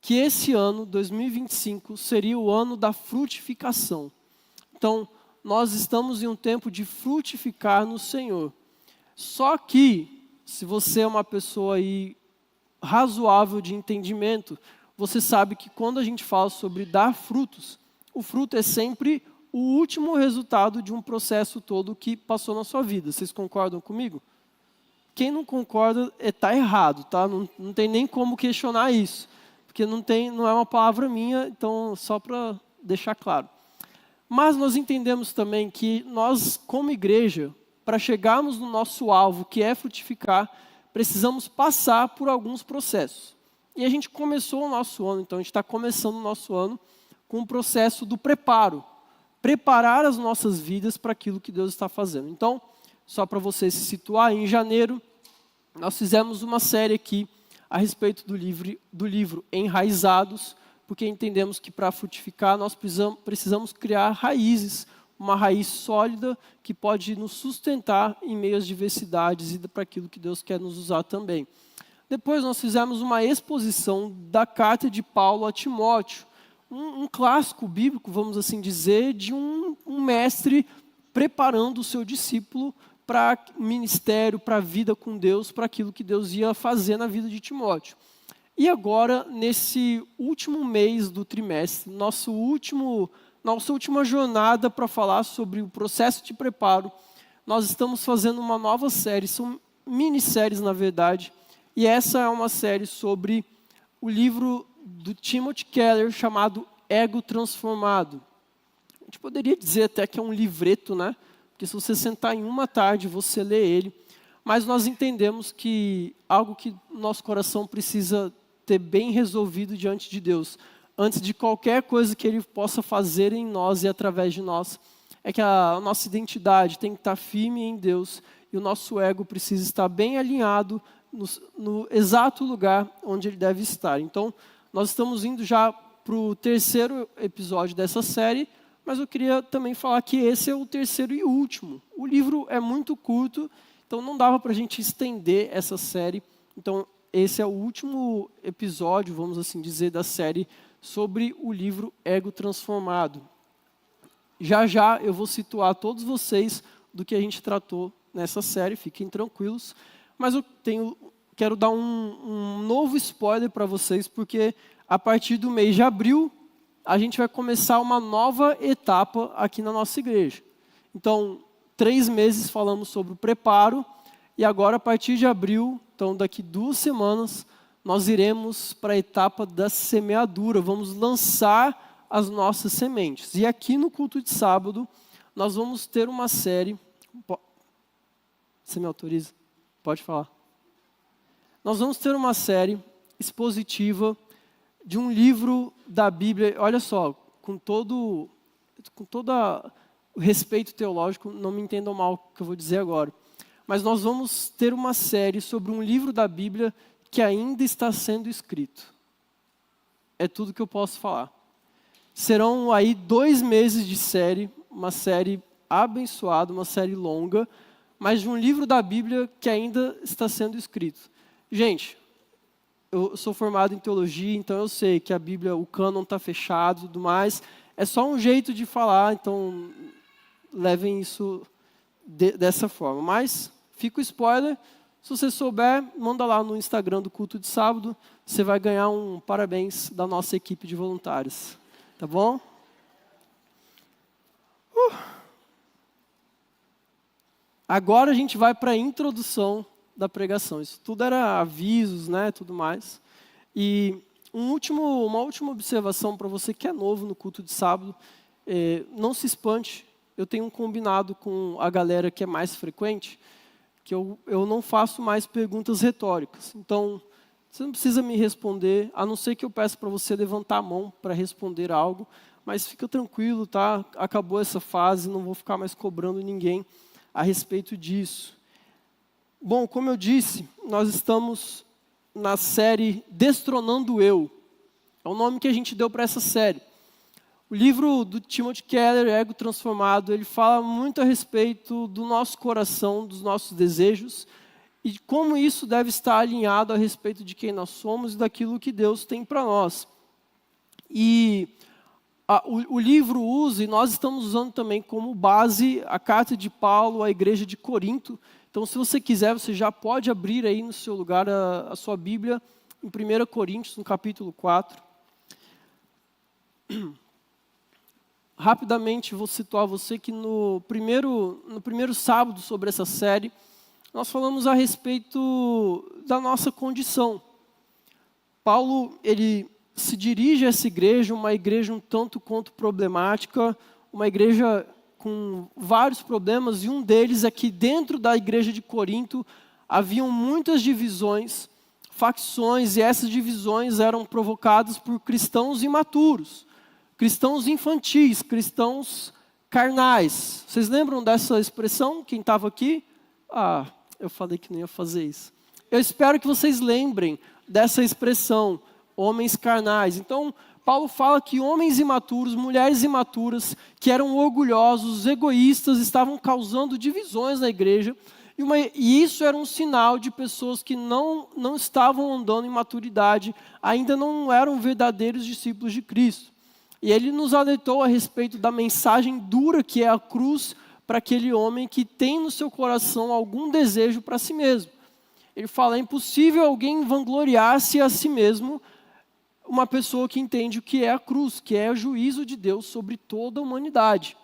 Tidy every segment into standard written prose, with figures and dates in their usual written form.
que esse ano, 2025, seria o ano da frutificação. Então, nós estamos em um tempo de frutificar no Senhor. Só que, se você é uma pessoa aí razoável de entendimento, você sabe que quando a gente fala sobre dar frutos, o fruto é sempre o último resultado de um processo todo que passou na sua vida. Vocês concordam comigo? Quem não concorda está errado, tá? Não tem nem como questionar isso, porque não é uma palavra minha, então só para deixar claro. Mas nós entendemos também que nós, como igreja, para chegarmos no nosso alvo, que é frutificar, precisamos passar por alguns processos. E a gente começou o nosso ano, então a gente está começando o nosso ano com o processo do preparo. Preparar as nossas vidas para aquilo que Deus está fazendo. Então, só para você se situar, em janeiro, nós fizemos uma série aqui a respeito do livro Enraizados, porque entendemos que para frutificar nós precisamos criar raízes, uma raiz sólida que pode nos sustentar em meio às diversidades e para aquilo que Deus quer nos usar também. Depois nós fizemos uma exposição da carta de Paulo a Timóteo, um clássico bíblico, vamos assim dizer, de um mestre preparando o seu discípulo para ministério, para a vida com Deus, para aquilo que Deus ia fazer na vida de Timóteo. E agora, nesse último mês do trimestre, nossa última jornada para falar sobre o processo de preparo, nós estamos fazendo uma nova série, são minisséries na verdade, e essa é uma série sobre o livro do Timothy Keller chamado Ego Transformado. A gente poderia dizer até que é um livreto, né? Porque se você sentar em uma tarde, você lê ele. Mas nós entendemos que algo que nosso coração precisa ter bem resolvido diante de Deus, antes de qualquer coisa que Ele possa fazer em nós e através de nós, é que a nossa identidade tem que estar firme em Deus e o nosso ego precisa estar bem alinhado no exato lugar onde ele deve estar. Então, nós estamos indo já para o terceiro episódio dessa série, mas eu queria também falar que esse é o terceiro e último. O livro é muito curto, então não dava para a gente estender essa série. Então, esse é o último episódio, vamos assim dizer, da série sobre o livro Ego Transformado. Já já eu vou situar todos vocês do que a gente tratou nessa série, fiquem tranquilos. Mas eu quero dar um novo spoiler para vocês, porque a partir do mês de abril, a gente vai começar uma nova etapa aqui na nossa igreja. Então, 3 meses falamos sobre o preparo, e agora, a partir de abril, então daqui 2 semanas, nós iremos para a etapa da semeadura, vamos lançar as nossas sementes. E aqui no culto de sábado, nós vamos ter uma série... Você me autoriza? Pode falar. Nós vamos ter uma série expositiva de um livro da Bíblia. Olha só, com todo o respeito teológico, não me entendam mal o que eu vou dizer agora. Mas nós vamos ter uma série sobre um livro da Bíblia que ainda está sendo escrito. É tudo que eu posso falar. Serão aí 2 meses de série, uma série abençoada, uma série longa, mas de um livro da Bíblia que ainda está sendo escrito. Gente, eu sou formado em teologia, então eu sei que a Bíblia, o cânon está fechado e tudo mais. É só um jeito de falar, então levem isso dessa forma. Mas fica o spoiler, se você souber, manda lá no Instagram do culto de sábado, você vai ganhar um parabéns da nossa equipe de voluntários. Tá bom? Agora a gente vai para a introdução da pregação. Isso tudo era avisos, né, tudo mais. E uma última observação para você que é novo no culto de sábado. Não se espante, eu tenho um combinado com a galera que é mais frequente, que eu não faço mais perguntas retóricas. Então, você não precisa me responder, a não ser que eu peça para você levantar a mão para responder algo, mas fica tranquilo, tá? Acabou essa fase, não vou ficar mais cobrando ninguém a respeito disso. Bom, como eu disse, nós estamos na série Destronando o Eu. É o nome que a gente deu para essa série. O livro do Timothy Keller, Ego Transformado, ele fala muito a respeito do nosso coração, dos nossos desejos, e como isso deve estar alinhado a respeito de quem nós somos e daquilo que Deus tem para nós. E o livro usa, e nós estamos usando também como base, a carta de Paulo à igreja de Corinto. Então, se você quiser, você já pode abrir aí no seu lugar a sua Bíblia, em 1 Coríntios, no capítulo 4. Rapidamente vou situar você que no primeiro sábado sobre essa série, nós falamos a respeito da nossa condição. Paulo, ele se dirige a essa igreja, uma igreja um tanto quanto problemática, uma igreja com vários problemas, e um deles é que dentro da igreja de Corinto haviam muitas divisões, facções, e essas divisões eram provocadas por cristãos imaturos, cristãos infantis, cristãos carnais. Vocês lembram dessa expressão? Quem estava aqui? Eu falei que não ia fazer isso. Eu espero que vocês lembrem dessa expressão, homens carnais. Então, Paulo fala que homens imaturos, mulheres imaturas, que eram orgulhosos, egoístas, estavam causando divisões na igreja, e isso era um sinal de pessoas que não estavam andando em maturidade, ainda não eram verdadeiros discípulos de Cristo. E ele nos alertou a respeito da mensagem dura que é a cruz para aquele homem que tem no seu coração algum desejo para si mesmo. Ele fala, é impossível alguém vangloriar-se a si mesmo, uma pessoa que entende o que é a cruz, que é o juízo de Deus sobre toda a humanidade.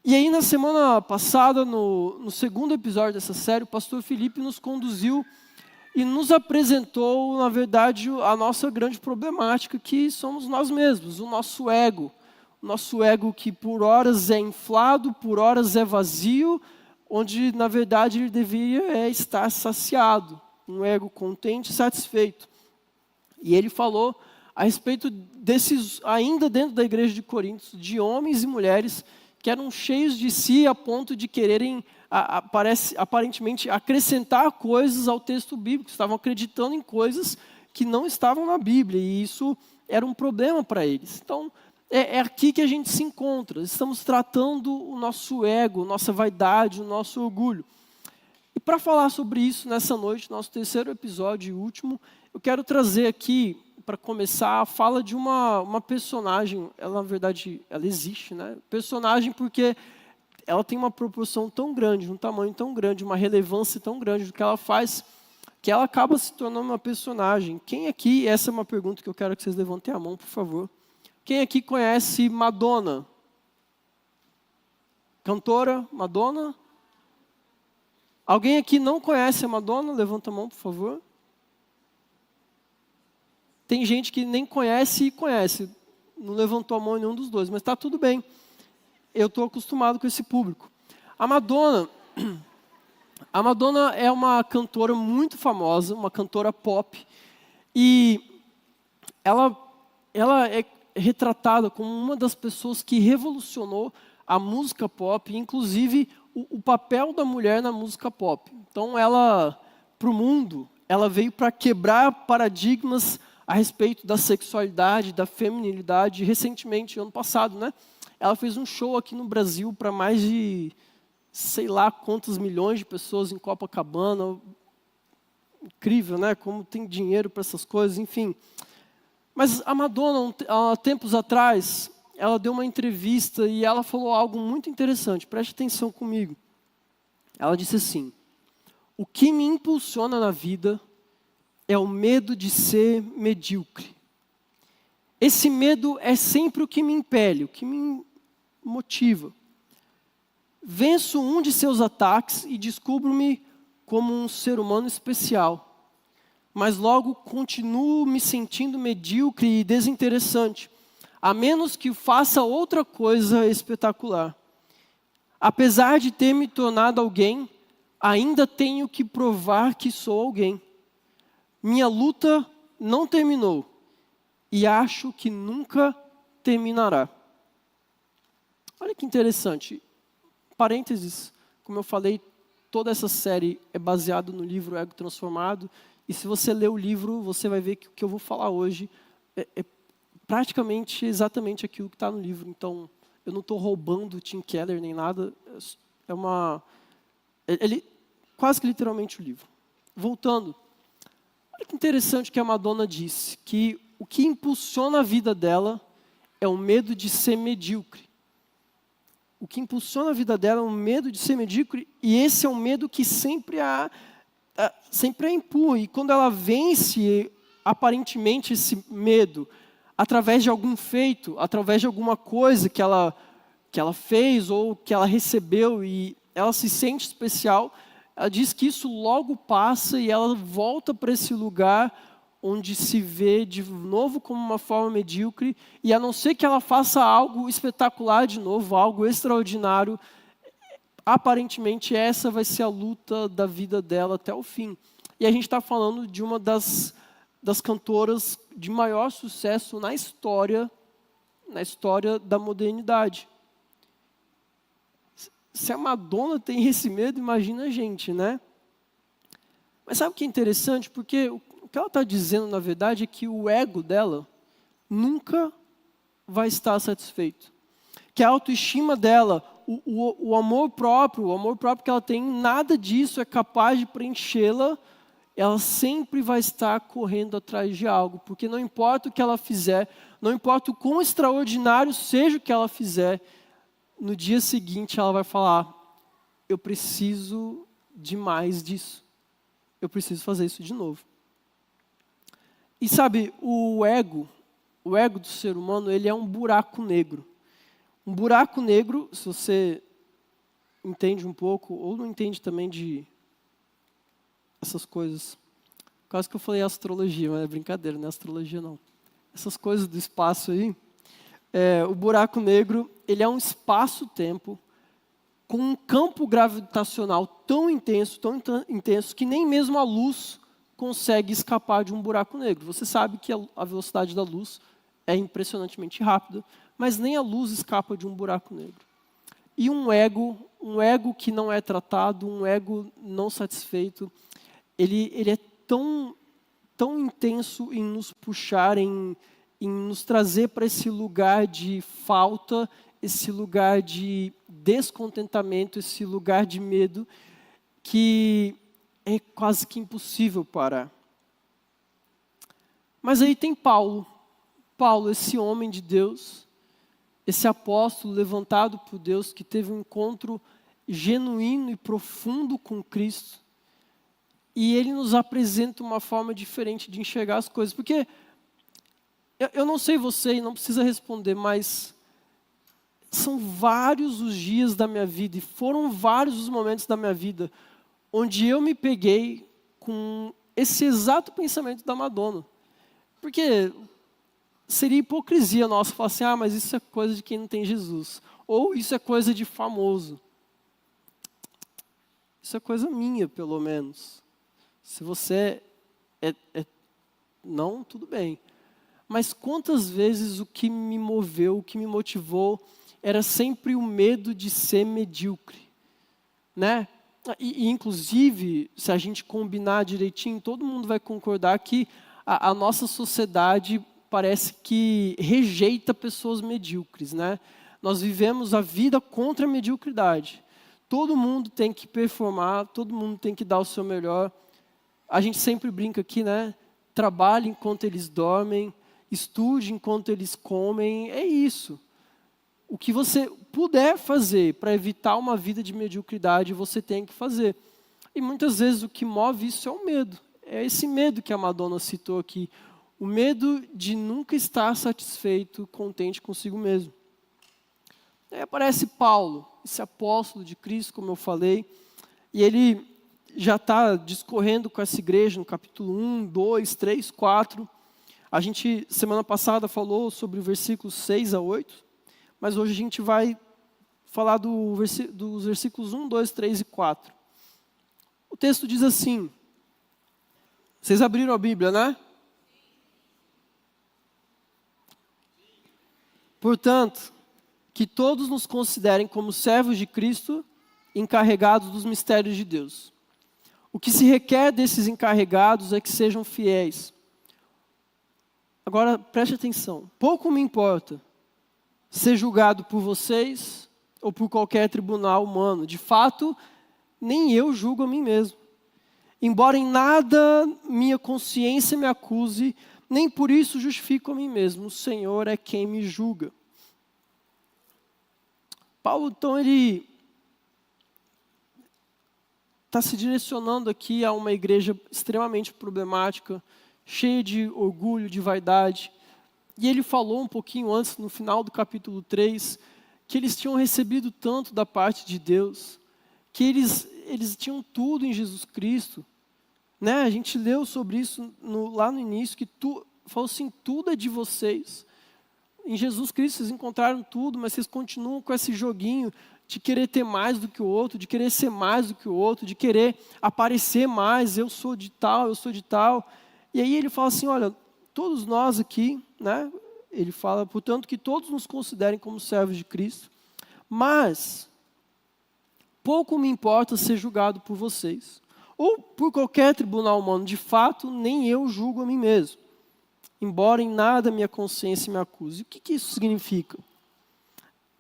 E aí, na semana passada, no segundo episódio dessa série, o pastor Felipe nos conduziu e nos apresentou, na verdade, a nossa grande problemática, que somos nós mesmos, o nosso ego. O nosso ego que por horas é inflado, por horas é vazio, onde, na verdade, ele deveria estar saciado. Um ego contente e satisfeito. E ele falou a respeito desses, ainda dentro da igreja de Corinto, de homens e mulheres que eram cheios de si a ponto de quererem, aparentemente, acrescentar coisas ao texto bíblico. Estavam acreditando em coisas que não estavam na Bíblia. E isso era um problema para eles. Então, é aqui que a gente se encontra. Estamos tratando o nosso ego, nossa vaidade, o nosso orgulho. E para falar sobre isso nessa noite, nosso terceiro episódio e último, eu quero trazer aqui, para começar, a fala de uma personagem. Ela, na verdade, ela existe, né? Personagem porque ela tem uma proporção tão grande, um tamanho tão grande, uma relevância tão grande do que ela faz, que ela acaba se tornando uma personagem. Quem aqui, essa é uma pergunta que eu quero que vocês levantem a mão, por favor. Quem aqui conhece Madonna? Cantora Madonna? Alguém aqui não conhece a Madonna? Levanta a mão, por favor. Tem gente que nem conhece e conhece. Não levantou a mão em nenhum dos dois, mas está tudo bem. Eu estou acostumado com esse público. A Madonna é uma cantora muito famosa, uma cantora pop. E ela é retratada como uma das pessoas que revolucionou a música pop, inclusive o papel da mulher na música pop. Então, ela, para o mundo, ela veio para quebrar paradigmas a respeito da sexualidade, da feminilidade. Recentemente, ano passado, né? Ela fez um show aqui no Brasil para mais de, sei lá quantos milhões de pessoas em Copacabana. Incrível, né? Como tem dinheiro para essas coisas, enfim. Mas a Madonna, há tempos atrás, ela deu uma entrevista e ela falou algo muito interessante. Preste atenção comigo. Ela disse assim: o que me impulsiona na vida é o medo de ser medíocre. Esse medo é sempre o que me impele, o que me motiva. Venço um de seus ataques e descubro-me como um ser humano especial. Mas logo continuo me sentindo medíocre e desinteressante, a menos que faça outra coisa espetacular. Apesar de ter me tornado alguém, ainda tenho que provar que sou alguém. Minha luta não terminou e acho que nunca terminará. Olha que interessante. Parênteses, como eu falei, toda essa série é baseada no livro Ego Transformado. E se você ler o livro, você vai ver que o que eu vou falar hoje é praticamente exatamente aquilo que está no livro. Então, eu não estou roubando Tim Keller nem nada. Quase que literalmente o livro. Voltando. Olha que interessante que a Madonna disse, que o que impulsiona a vida dela é o medo de ser medíocre. O que impulsiona a vida dela é o medo de ser medíocre, e esse é um medo que sempre a empurra. E quando ela vence, aparentemente, esse medo, através de algum feito, através de alguma coisa que ela fez ou que ela recebeu, e ela se sente especial, ela diz que isso logo passa e ela volta para esse lugar onde se vê de novo como uma forma medíocre, e a não ser que ela faça algo espetacular de novo, algo extraordinário, aparentemente essa vai ser a luta da vida dela até o fim. E a gente está falando de uma das cantoras de maior sucesso na história da modernidade. Se a Madonna tem esse medo, imagina a gente, né? Mas sabe o que é interessante? Porque o que ela está dizendo, na verdade, é que o ego dela nunca vai estar satisfeito. Que a autoestima dela, o amor próprio que ela tem, nada disso é capaz de preenchê-la. Ela sempre vai estar correndo atrás de algo. Porque não importa o que ela fizer, não importa o quão extraordinário seja o que ela fizer, no dia seguinte ela vai falar: eu preciso de mais disso. Eu preciso fazer isso de novo. E sabe, o ego do ser humano, ele é um buraco negro. Um buraco negro, se você entende um pouco, ou não entende também de essas coisas. Quase que eu falei astrologia, mas é brincadeira, não é astrologia não. Essas coisas do espaço aí. O buraco negro, ele é um espaço-tempo com um campo gravitacional tão intenso, que nem mesmo a luz consegue escapar de um buraco negro. Você sabe que a velocidade da luz é impressionantemente rápida, mas nem a luz escapa de um buraco negro. E um ego que não é tratado, um ego não satisfeito, ele é tão intenso em nos puxar, em nos trazer para esse lugar de falta, esse lugar de descontentamento, esse lugar de medo, que é quase que impossível parar. Mas aí tem Paulo, esse homem de Deus, esse apóstolo levantado por Deus, que teve um encontro genuíno e profundo com Cristo, e ele nos apresenta uma forma diferente de enxergar as coisas, porque eu não sei você e não precisa responder, mas são vários os dias da minha vida, e foram vários os momentos da minha vida, onde eu me peguei com esse exato pensamento da Madonna. Porque seria hipocrisia nossa falar assim: mas isso é coisa de quem não tem Jesus. Ou isso é coisa de famoso. Isso é coisa minha, pelo menos. Se você não, tudo bem. Mas quantas vezes o que me moveu, o que me motivou, era sempre o medo de ser medíocre, né? E inclusive, se a gente combinar direitinho, todo mundo vai concordar que a nossa sociedade parece que rejeita pessoas medíocres, né? Nós vivemos a vida contra a mediocridade. Todo mundo tem que performar, todo mundo tem que dar o seu melhor. A gente sempre brinca aqui, né? Trabalhe enquanto eles dormem, estude enquanto eles comem, é isso. O que você puder fazer para evitar uma vida de mediocridade, você tem que fazer. E muitas vezes o que move isso é o medo. É esse medo que a Madonna citou aqui. O medo de nunca estar satisfeito, contente consigo mesmo. Aí aparece Paulo, esse apóstolo de Cristo, como eu falei, e ele já está discorrendo com essa igreja no capítulo 1, 2, 3, 4. A gente, semana passada, falou sobre o versículo 6 a 8, mas hoje a gente vai falar dos versículos 1, 2, 3 e 4. O texto diz assim, vocês abriram a Bíblia, né? Portanto, que todos nos considerem como servos de Cristo, encarregados dos mistérios de Deus. O que se requer desses encarregados é que sejam fiéis. Agora, preste atenção. Pouco me importa ser julgado por vocês ou por qualquer tribunal humano. De fato, nem eu julgo a mim mesmo. Embora em nada minha consciência me acuse, nem por isso justifico a mim mesmo. O Senhor é quem me julga. Paulo, então, ele está se direcionando aqui a uma igreja extremamente problemática, cheia de orgulho, de vaidade. E ele falou um pouquinho antes, no final do capítulo 3, que eles tinham recebido tanto da parte de Deus, que eles tinham tudo em Jesus Cristo. Né? A gente leu sobre isso lá no início, que falou assim, tudo é de vocês. Em Jesus Cristo vocês encontraram tudo, mas vocês continuam com esse joguinho de querer ter mais do que o outro, de querer ser mais do que o outro, de querer aparecer mais, eu sou de tal, eu sou de tal. E aí ele fala assim, olha, todos nós aqui, né? Ele fala, portanto, que todos nos considerem como servos de Cristo, mas pouco me importa ser julgado por vocês, ou por qualquer tribunal humano. De fato, nem eu julgo a mim mesmo, embora em nada minha consciência me acuse. O que isso significa?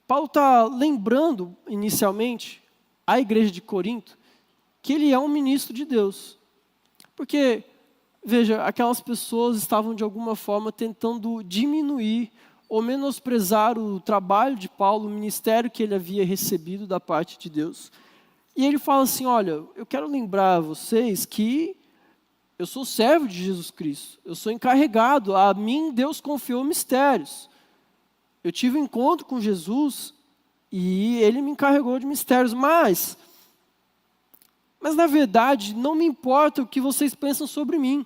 Paulo está lembrando, inicialmente, a igreja de Corinto, que ele é um ministro de Deus. Porque, veja, aquelas pessoas estavam de alguma forma tentando diminuir ou menosprezar o trabalho de Paulo, o ministério que ele havia recebido da parte de Deus. E ele fala assim, olha, eu quero lembrar a vocês que eu sou servo de Jesus Cristo, eu sou encarregado, a mim Deus confiou mistérios. Eu tive um encontro com Jesus e ele me encarregou de mistérios, mas na verdade não me importa o que vocês pensam sobre mim.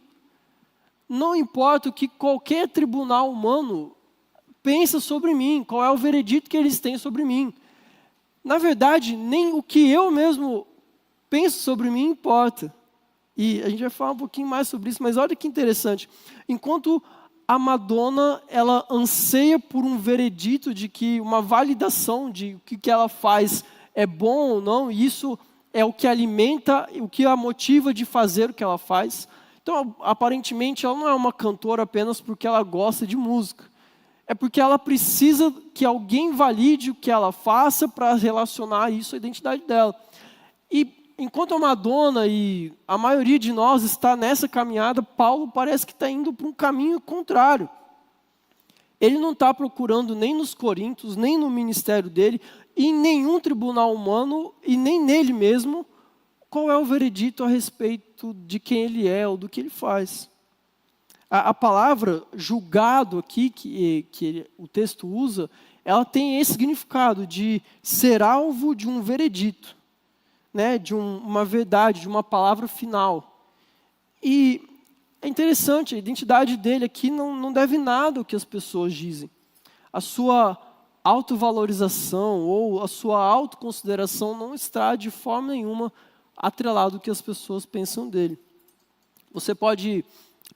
Não importa o que qualquer tribunal humano pensa sobre mim, qual é o veredito que eles têm sobre mim. Na verdade, nem o que eu mesmo penso sobre mim importa. E a gente vai falar um pouquinho mais sobre isso, mas olha que interessante. Enquanto a Madonna, ela anseia por um veredito de que, uma validação de o que ela faz é bom ou não, e isso é o que alimenta, o que a motiva de fazer o que ela faz. Então, aparentemente, ela não é uma cantora apenas porque ela gosta de música. É porque ela precisa que alguém valide o que ela faça para relacionar isso à identidade dela. E enquanto a Madonna e a maioria de nós está nessa caminhada, Paulo parece que está indo para um caminho contrário. Ele não está procurando nem nos Coríntios, nem no ministério dele, e em nenhum tribunal humano, e nem nele mesmo, qual é o veredito a respeito de quem ele é ou do que ele faz. A palavra julgado aqui, que o texto usa, ela tem esse significado de ser alvo de um veredito, né, de uma verdade, de uma palavra final. E é interessante, a identidade dele aqui não deve nada ao que as pessoas dizem. A sua autovalorização ou a sua autoconsideração não está de forma nenhuma atrelado ao que as pessoas pensam dele. Você pode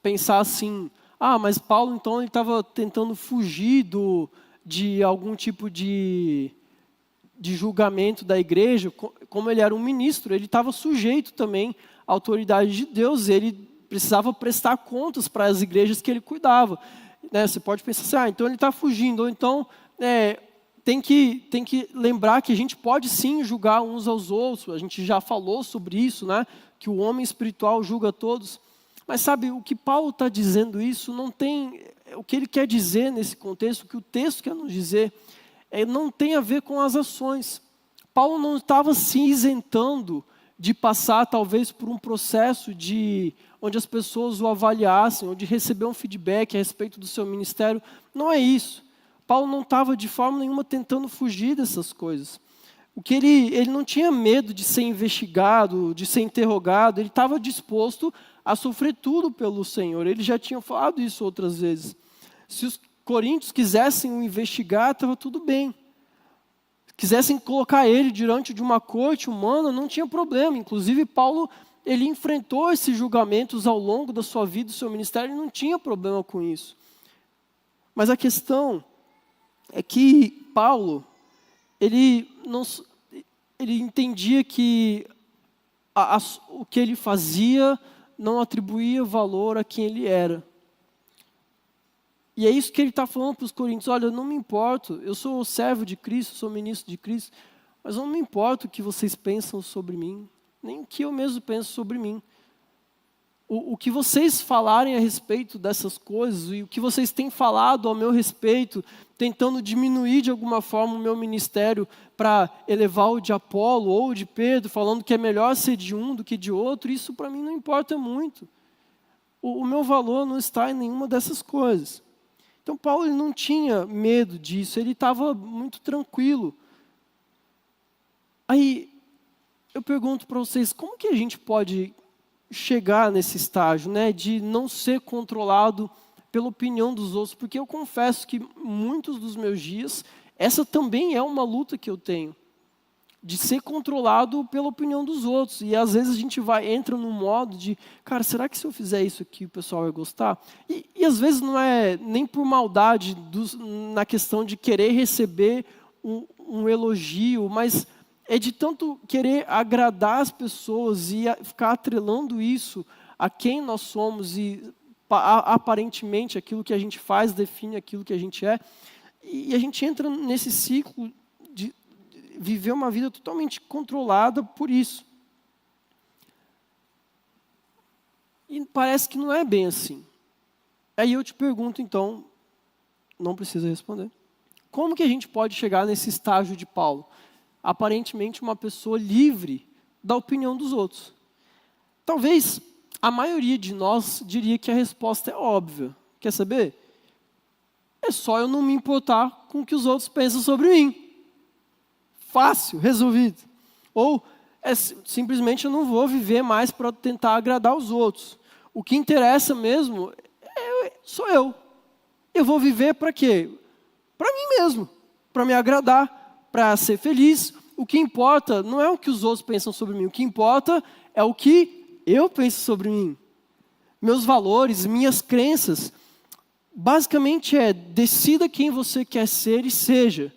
pensar assim, mas Paulo então ele estava tentando fugir de algum tipo de julgamento da igreja. Como ele era um ministro, ele estava sujeito também à autoridade de Deus, ele precisava prestar contas para as igrejas que ele cuidava. Né? Você pode pensar assim, então ele está fugindo, ou então tem que lembrar que a gente pode sim julgar uns aos outros, a gente já falou sobre isso, né? Que o homem espiritual julga todos. Mas sabe, o que Paulo está dizendo isso, não tem, o que ele quer dizer nesse contexto, o que o texto quer nos dizer, não tem a ver com as ações. Paulo não estava se isentando de passar talvez por um processo onde as pessoas o avaliassem, ou de receber um feedback a respeito do seu ministério. Não é isso. Paulo não estava de forma nenhuma tentando fugir dessas coisas. O que ele não tinha medo de ser investigado, de ser interrogado, ele estava disposto a sofrer tudo pelo Senhor. Ele já tinha falado isso outras vezes. Se os coríntios quisessem o investigar, estava tudo bem. Quisessem colocar ele diante de uma corte humana, não tinha problema. Inclusive, Paulo, ele enfrentou esses julgamentos ao longo da sua vida, do seu ministério, e não tinha problema com isso. Mas a questão é que Paulo, ele entendia que o que ele fazia não atribuía valor a quem ele era. E é isso que ele está falando para os coríntios. Olha, eu não me importo, eu sou servo de Cristo, sou ministro de Cristo, mas não me importa o que vocês pensam sobre mim, nem o que eu mesmo penso sobre mim. o que vocês falarem a respeito dessas coisas e o que vocês têm falado ao meu respeito, tentando diminuir de alguma forma o meu ministério para elevar o de Apolo ou de Pedro, falando que é melhor ser de um do que de outro, isso para mim não importa muito. O meu valor não está em nenhuma dessas coisas. Então Paulo ele não tinha medo disso, ele estava muito tranquilo. Aí eu pergunto para vocês, como que a gente pode chegar nesse estágio, né, de não ser controlado pela opinião dos outros? Porque eu confesso que muitos dos meus dias, essa também é uma luta que eu tenho, de ser controlado pela opinião dos outros. E às vezes a gente entra num modo de, cara, será que se eu fizer isso aqui o pessoal vai gostar? E às vezes não é nem por maldade na questão de querer receber um elogio, mas é de tanto querer agradar as pessoas e ficar atrelando isso a quem nós somos e aparentemente aquilo que a gente faz define aquilo que a gente é. E a gente entra nesse ciclo de viver uma vida totalmente controlada por isso. E parece que não é bem assim. Aí eu te pergunto então, não precisa responder, como que a gente pode chegar nesse estágio de Paulo? Aparentemente uma pessoa livre da opinião dos outros. Talvez a maioria de nós diria que a resposta é óbvia. Quer saber? É só eu não me importar com o que os outros pensam sobre mim. Fácil, resolvido. Ou simplesmente eu não vou viver mais para tentar agradar os outros. O que interessa mesmo sou eu. Eu vou viver para quê? Para mim mesmo, para me agradar, para ser feliz. O que importa não é o que os outros pensam sobre mim, o que importa é o que eu penso sobre mim. Meus valores, minhas crenças, basicamente decida quem você quer ser e seja,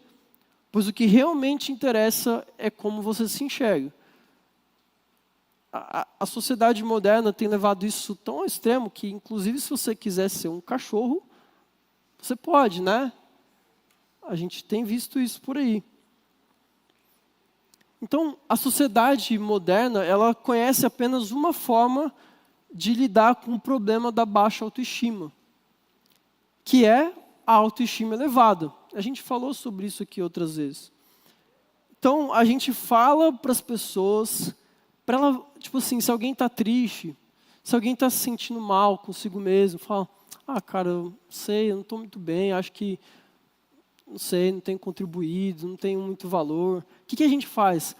pois o que realmente interessa é como você se enxerga. A sociedade moderna tem levado isso tão ao extremo que, inclusive, se você quiser ser um cachorro, você pode, né? A gente tem visto isso por aí. Então, a sociedade moderna, ela conhece apenas uma forma de lidar com o problema da baixa autoestima, que é a autoestima elevada. A gente falou sobre isso aqui outras vezes. Então, a gente fala para as pessoas, para ela, tipo assim, se alguém está triste, se alguém está se sentindo mal consigo mesmo, fala, cara, eu sei, eu não estou muito bem, acho que não sei, não tenho contribuído, não tenho muito valor. O que a gente faz?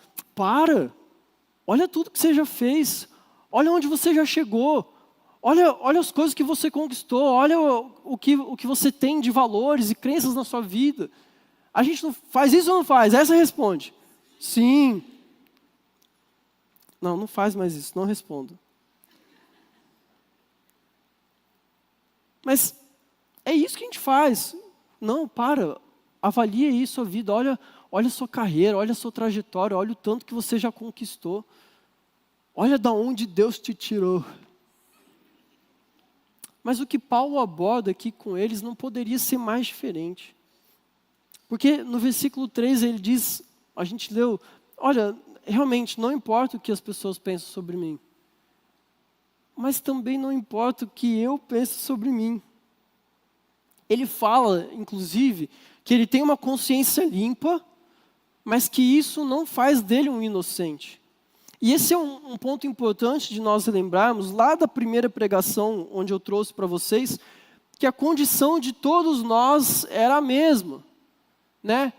Olha tudo que você já fez, olha onde você já chegou, olha as coisas que você conquistou, olha o que você tem de valores e crenças na sua vida. A gente não faz isso ou não faz? Essa responde. Sim. Não faz mais isso, não respondo. Mas é isso que a gente faz. Não, avalie aí sua vida, olha a sua carreira, olha a sua trajetória, olha o tanto que você já conquistou. Olha de onde Deus te tirou. Mas o que Paulo aborda aqui com eles não poderia ser mais diferente. Porque no versículo 3 ele diz, a gente leu, olha, realmente não importa o que as pessoas pensam sobre mim. Mas também não importa o que eu penso sobre mim. Ele fala, inclusive, que ele tem uma consciência limpa, mas que isso não faz dele um inocente. E esse é um ponto importante de nós lembrarmos, lá da primeira pregação, onde eu trouxe para vocês, que a condição de todos nós era a mesma, né?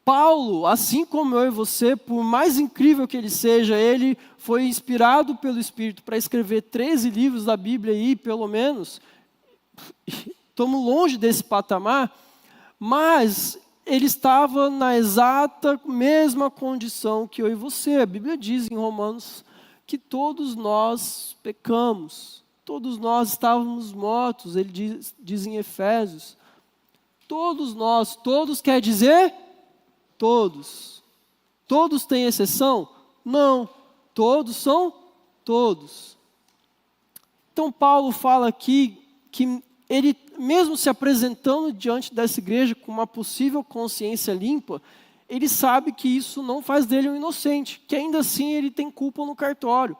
Paulo, assim como eu e você, por mais incrível que ele seja, ele foi inspirado pelo Espírito para escrever 13 livros da Bíblia aí, pelo menos. Estamos longe desse patamar, mas ele estava na exata mesma condição que eu e você. A Bíblia diz em Romanos que todos nós pecamos, todos nós estávamos mortos. Ele diz em Efésios, todos nós, todos quer dizer todos. Todos têm exceção? Não, todos são todos. Então Paulo fala aqui que ele, mesmo se apresentando diante dessa igreja com uma possível consciência limpa, ele sabe que isso não faz dele um inocente, que ainda assim ele tem culpa no cartório.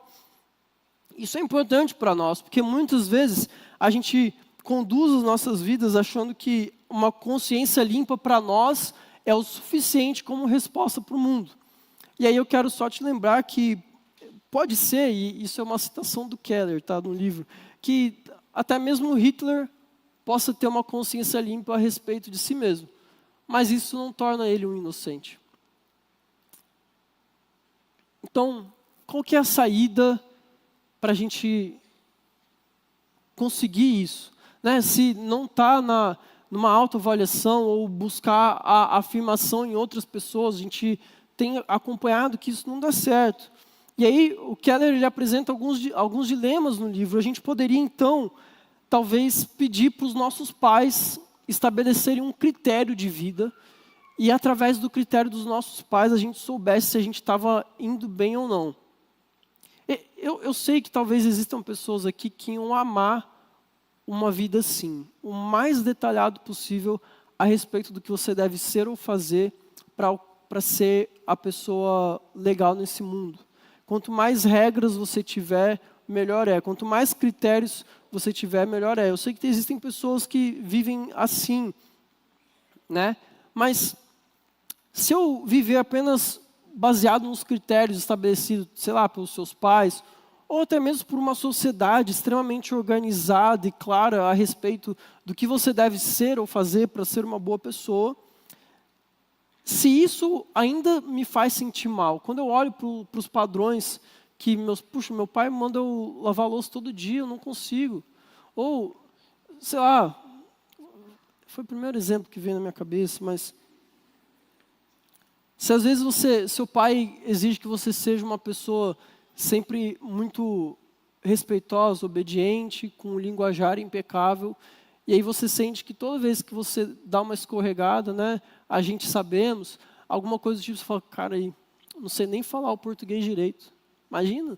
Isso é importante para nós, porque muitas vezes a gente conduz as nossas vidas achando que uma consciência limpa para nós é o suficiente como resposta para o mundo. E aí eu quero só te lembrar que pode ser, e isso é uma citação do Keller, tá, no livro, que até mesmo Hitler possa ter uma consciência limpa a respeito de si mesmo, mas isso não torna ele um inocente. Então, qual que é a saída para a gente conseguir isso? Né? Se não está numa autoavaliação ou buscar a afirmação em outras pessoas, a gente tem acompanhado que isso não dá certo. E aí o Keller ele apresenta alguns dilemas no livro. A gente poderia então, talvez, pedir para os nossos pais estabelecerem um critério de vida e através do critério dos nossos pais a gente soubesse se a gente estava indo bem ou não. Eu sei que talvez existam pessoas aqui que iam amar uma vida assim, o mais detalhado possível a respeito do que você deve ser ou fazer para ser a pessoa legal nesse mundo. Quanto mais regras você tiver, melhor é. Quanto mais critérios você tiver, melhor é. Eu sei que existem pessoas que vivem assim, né? Mas se eu viver apenas baseado nos critérios estabelecidos, sei lá, pelos seus pais, ou até mesmo por uma sociedade extremamente organizada e clara a respeito do que você deve ser ou fazer para ser uma boa pessoa, se isso ainda me faz sentir mal, quando eu olho para os padrões que meu pai manda eu lavar a louça todo dia, eu não consigo. Ou, sei lá, foi o primeiro exemplo que veio na minha cabeça, mas se às vezes seu pai exige que você seja uma pessoa sempre muito respeitosa, obediente, com um linguajar impecável, e aí você sente que toda vez que você dá uma escorregada, né, a gente sabemos, alguma coisa do tipo, você fala, cara, aí, não sei nem falar o português direito. Imagina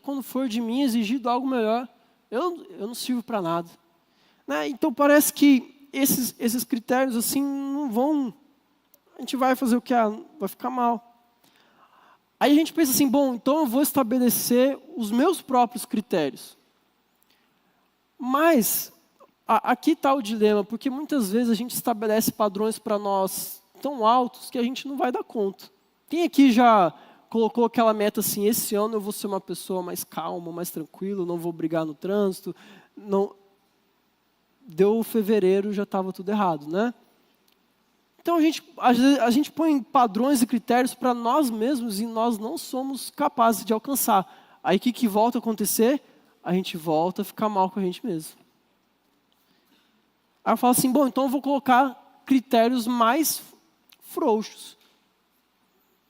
quando for de mim exigido algo melhor, eu não sirvo para nada. Né? Então parece que esses critérios assim não vão, a gente vai fazer o que? Vai ficar mal. Aí a gente pensa assim, bom, então eu vou estabelecer os meus próprios critérios. Mas aqui está o dilema, porque muitas vezes a gente estabelece padrões para nós tão altos que a gente não vai dar conta. Quem aqui já colocou aquela meta assim, esse ano eu vou ser uma pessoa mais calma, mais tranquila, não vou brigar no trânsito. Não. Deu fevereiro, já estava tudo errado, né? Então a gente põe padrões e critérios para nós mesmos e nós não somos capazes de alcançar. Aí o que volta a acontecer? A gente volta a ficar mal com a gente mesmo. Aí eu falo assim, bom, então eu vou colocar critérios mais frouxos.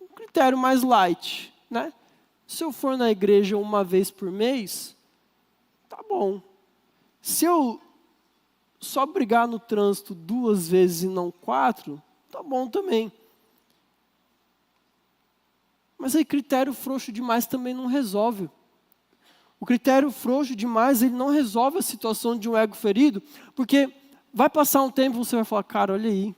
Um critério mais light, né? Se eu for na igreja uma vez por mês, tá bom. Se eu só brigar no trânsito 2 vezes e não 4, tá bom também. Mas aí critério frouxo demais também não resolve. O critério frouxo demais, ele não resolve a situação de um ego ferido, porque vai passar um tempo e você vai falar, cara, olha aí,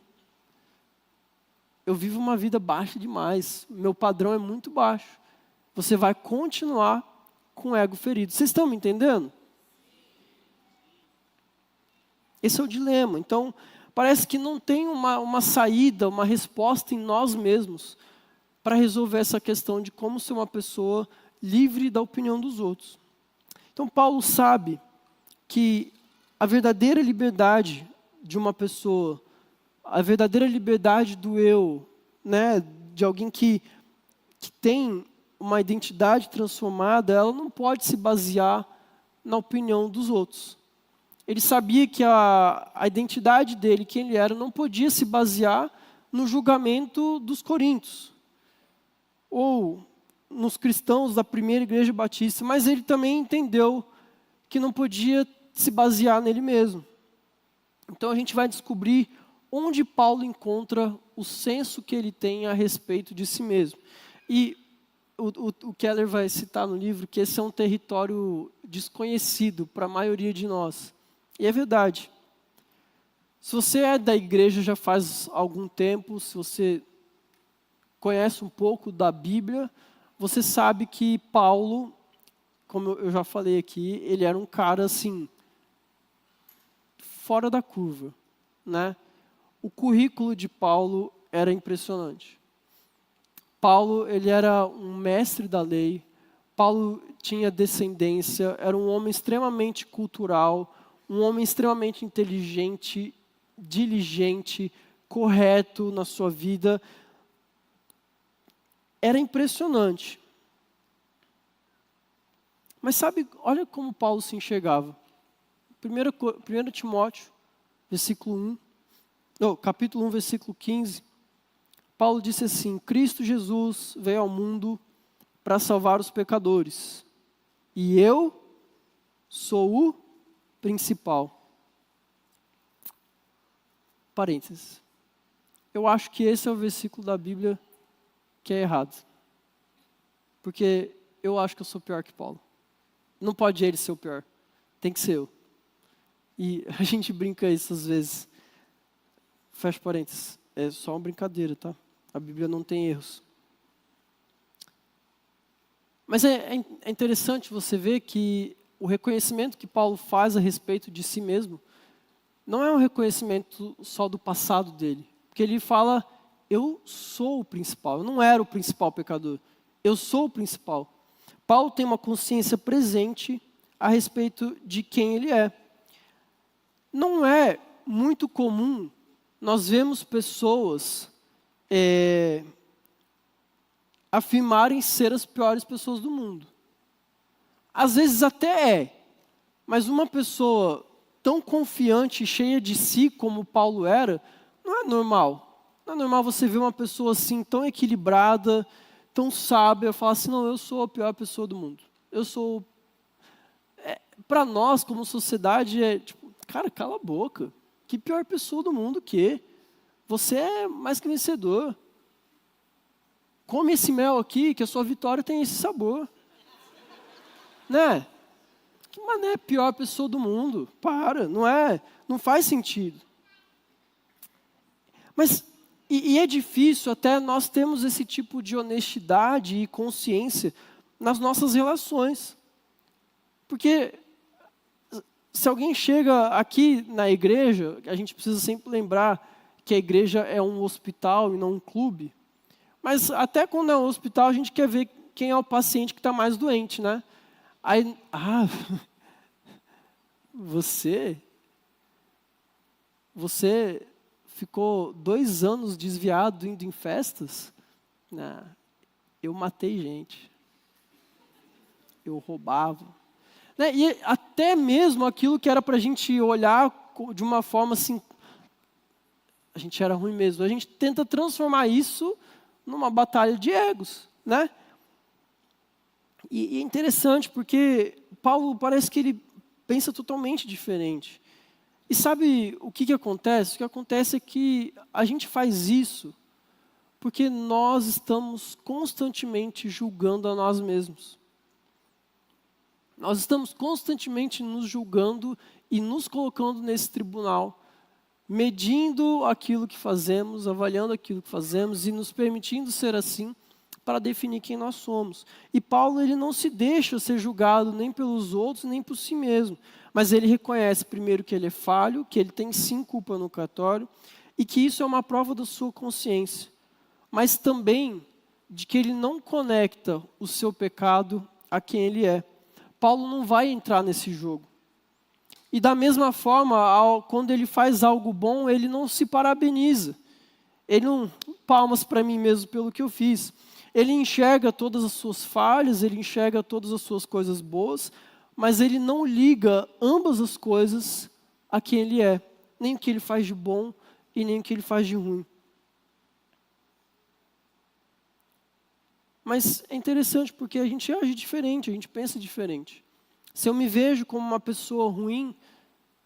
eu vivo uma vida baixa demais, meu padrão é muito baixo. Você vai continuar com o ego ferido. Vocês estão me entendendo? Esse é o dilema. Então, parece que não tem uma saída, uma resposta em nós mesmos para resolver essa questão de como ser uma pessoa livre da opinião dos outros. Então, Paulo sabe que a verdadeira liberdade de uma pessoa, a verdadeira liberdade do eu, né, de alguém que tem uma identidade transformada, ela não pode se basear na opinião dos outros. Ele sabia que a identidade dele, quem ele era, não podia se basear no julgamento dos coríntios, ou nos cristãos da primeira igreja batista, mas ele também entendeu que não podia se basear nele mesmo. Então a gente vai descobrir onde Paulo encontra o senso que ele tem a respeito de si mesmo. E o Keller vai citar no livro que esse é um território desconhecido para a maioria de nós. E é verdade. Se você é da igreja já faz algum tempo, se você conhece um pouco da Bíblia, você sabe que Paulo, como eu já falei aqui, ele era um cara assim, fora da curva, né? O currículo de Paulo era impressionante. Paulo, ele era um mestre da lei. Paulo tinha descendência, era um homem extremamente cultural, um homem extremamente inteligente, diligente, correto na sua vida. Era impressionante. Mas sabe, olha como Paulo se enxergava. 1 Timóteo, capítulo 1, versículo 15. Paulo disse assim: Cristo Jesus veio ao mundo para salvar os pecadores. E eu sou o principal. Parênteses. Eu acho que esse é o versículo da Bíblia que é errado. Porque eu acho que eu sou pior que Paulo. Não pode ele ser o pior. Tem que ser eu. E a gente brinca isso às vezes. Fecha parênteses. É só uma brincadeira, tá? A Bíblia não tem erros. Mas é interessante você ver que o reconhecimento que Paulo faz a respeito de si mesmo não é um reconhecimento só do passado dele. Porque ele fala, eu sou o principal. Eu não era o principal pecador. Eu sou o principal. Paulo tem uma consciência presente a respeito de quem ele é. Não é muito comum nós vemos pessoas afirmarem ser as piores pessoas do mundo. Às vezes até é, mas uma pessoa tão confiante e cheia de si como Paulo era, não é normal. Não é normal você ver uma pessoa assim tão equilibrada, tão sábia, falar assim, não, eu sou a pior pessoa do mundo. Eu sou... Para nós, como sociedade, é tipo, cara, cala a boca. Que pior pessoa do mundo que? Você é mais que vencedor. Come esse mel aqui, que a sua vitória tem esse sabor. Né? Que mané pior pessoa do mundo. Para, não faz sentido. Mas, e é difícil até nós termos esse tipo de honestidade e consciência nas nossas relações. Porque se alguém chega aqui na igreja, a gente precisa sempre lembrar que a igreja é um hospital e não um clube. Mas até quando é um hospital, a gente quer ver quem é o paciente que está mais doente, né? Aí, você ficou 2 anos desviado indo em festas? Não, eu matei gente. Eu roubava. Né? E até mesmo aquilo que era para a gente olhar de uma forma assim, a gente era ruim mesmo. A gente tenta transformar isso numa batalha de egos, né? E é interessante porque Paulo parece que ele pensa totalmente diferente. E sabe o que acontece? O que acontece é que a gente faz isso porque nós estamos constantemente julgando a nós mesmos. Nós estamos constantemente nos julgando e nos colocando nesse tribunal, medindo aquilo que fazemos, avaliando aquilo que fazemos e nos permitindo ser assim para definir quem nós somos. E Paulo, ele não se deixa ser julgado nem pelos outros, nem por si mesmo. Mas ele reconhece primeiro que ele é falho, que ele tem sim culpa no cartório e que isso é uma prova da sua consciência. Mas também de que ele não conecta o seu pecado a quem ele é. Paulo não vai entrar nesse jogo. E da mesma forma, quando ele faz algo bom, ele não se parabeniza. Ele não, palmas para mim mesmo pelo que eu fiz. Ele enxerga todas as suas falhas, ele enxerga todas as suas coisas boas, mas ele não liga ambas as coisas a quem ele é. Nem o que ele faz de bom e nem o que ele faz de ruim. Mas é interessante porque a gente age diferente, a gente pensa diferente. Se eu me vejo como uma pessoa ruim,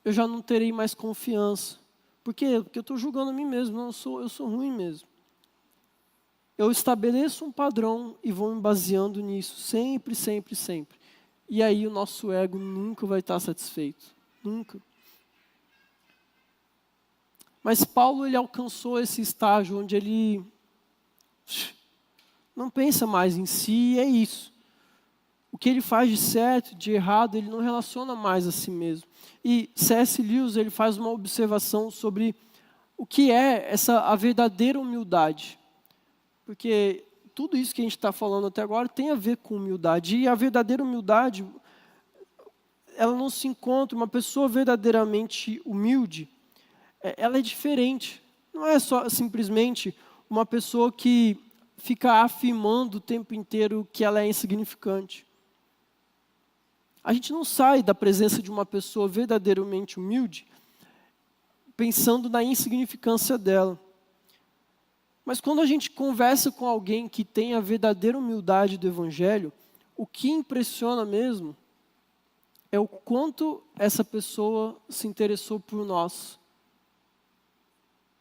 eu já não terei mais confiança. Por quê? Porque eu estou julgando a mim mesmo. Não, eu sou ruim mesmo. Eu estabeleço um padrão e vou me baseando nisso, sempre, sempre, sempre. E aí o nosso ego nunca vai estar satisfeito. Nunca. Mas Paulo, ele alcançou esse estágio onde ele não pensa mais em si e é isso. o que ele faz de certo, de errado, ele não relaciona mais a si mesmo. E C.S. Lewis, ele faz uma observação sobre o que é a verdadeira humildade. Porque tudo isso que a gente está falando até agora tem a ver com humildade. E a verdadeira humildade, ela não se encontra, uma pessoa verdadeiramente humilde, ela é diferente. Não é só simplesmente uma pessoa que fica afirmando o tempo inteiro que ela é insignificante. A gente não sai da presença de uma pessoa verdadeiramente humilde pensando na insignificância dela. Mas quando a gente conversa com alguém que tem a verdadeira humildade do Evangelho, o que impressiona mesmo é o quanto essa pessoa se interessou por nós.